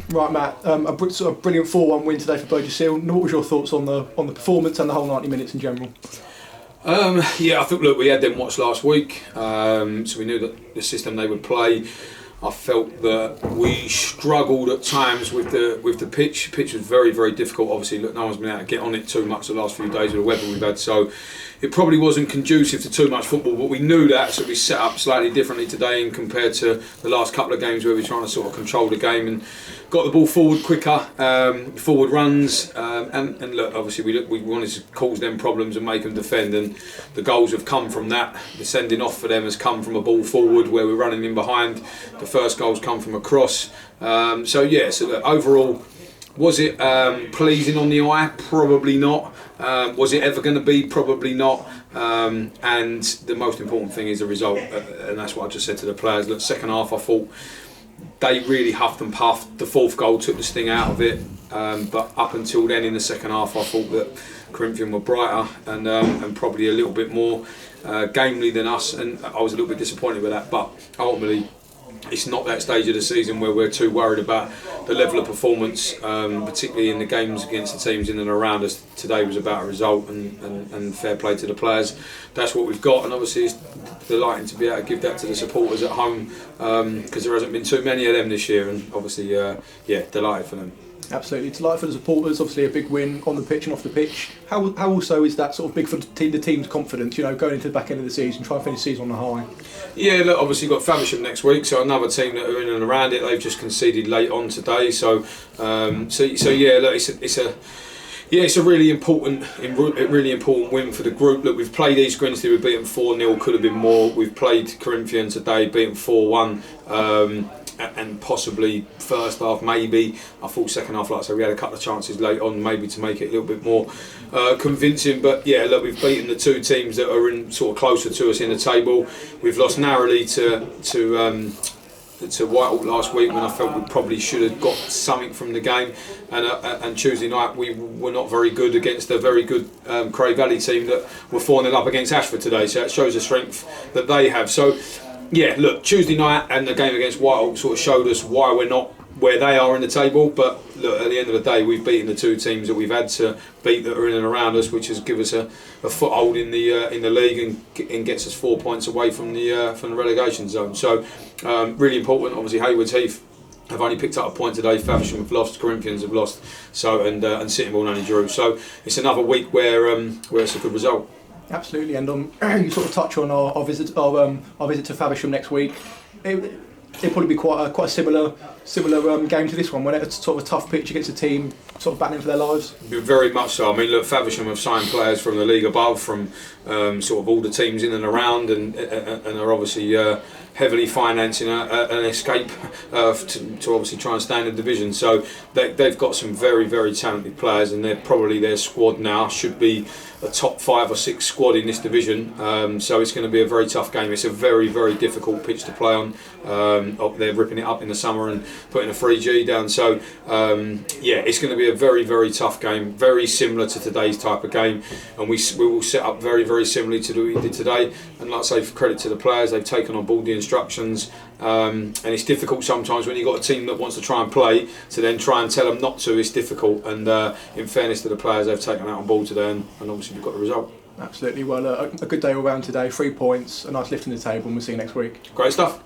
Right, Matt. Sort of brilliant 4-1 win today for Burgess. What was your thoughts on the performance and the whole 90 minutes in general? Yeah, I think we had them watched last week, so we knew that the system they would play. I felt that we struggled at times with the pitch. The pitch was very, very difficult. Obviously, no one's been able to get on it too much the last few days with the weather we've had, so it probably wasn't conducive to too much football. But we knew that, so we set up slightly differently today, and compared to the last couple of games where we were trying to sort of control the game and got the ball forward quicker, forward runs, and look, obviously we wanted to cause them problems and make them defend, and the goals have come from that. The sending off for them has come from a ball forward where we're running in behind. The first goals come from a cross. So look, overall, was it pleasing on the eye? Probably not. Was it ever going to be? Probably not. And the most important thing is the result, and that's what I just said to the players. Look, second half, I thought they really huffed and puffed. The fourth goal took the sting out of it, but up until then in the second half, I thought that Corinthian were brighter and probably a little bit more gamely than us, and I was a little bit disappointed with that. But ultimately, it's not that stage of the season where we're too worried about the level of performance, particularly in the games against the teams in and around us. Today was about a result and fair play to the players. That's what we've got, and obviously it's delighting to be able to give that to the supporters at home, because there hasn't been too many of them this year, and obviously delighted for them. Absolutely, delighted for the supporters. Obviously, a big win on the pitch and off the pitch. How also is that sort of big for the team's confidence? You know, going into the back end of the season, trying to finish the season on a high. Yeah, look, obviously got Faversham next week, so another team that are in and around it. They've just conceded late on today, so look, it's a really important win for the group. Look, we've played East Grinstead, we've beaten 4-0, could have been more. We've played Corinthian today, beaten 4-1. And possibly first half, maybe. I thought second half, like I said, we had a couple of chances late on, maybe to make it a little bit more convincing. But yeah, look, we've beaten the two teams that are in sort of closer to us in the table. We've lost narrowly to Whitehall last week, when I felt we probably should have got something from the game. And Tuesday night we were not very good against a very good Cray Valley team that were 4-0 up against Ashford today. So it shows the strength that they have. So yeah, look, Tuesday night and the game against Whitehall sort of showed us why we're not where they are in the table. But look, at the end of the day, we've beaten the two teams that we've had to beat that are in and around us, which has given us a foothold in the league and gets us 4 points away from the relegation zone. So really important. Obviously, Haywards Heath have only picked up a point today. Faversham have lost. Corinthians have lost. So and Sittingbourne only drew. So it's another week where it's a good result. Absolutely, and you sort of touch on our visit to Faversham next week. It'll probably be quite a similar game to this one, when it's sort of a tough pitch against a team sort of battling for their lives. Very much so. I mean, look, Faversham have signed players from the league above, from sort of all the teams in and around, and are obviously heavily financing an escape to obviously try and stay in the division. So they've got some very, very talented players, and their squad now should be a top 5 or 6 squad in this division. So it's going to be a very tough game. It's a very, very difficult pitch to play on. They're ripping it up in the summer and putting a 3G down. So it's going to be a very, very tough game. Very similar to today's type of game, and we will set up very, very similarly to what we did today. And like I say, for credit to the players, they've taken on board the instructions. And it's difficult sometimes when you've got a team that wants to try and play to then try and tell them not to. It's difficult, and in fairness to the players, they've taken that on board today, and obviously we've got the result. Absolutely. Well, a good day all round today. 3 points, a nice lift in the table, and we'll see you next week. Great stuff.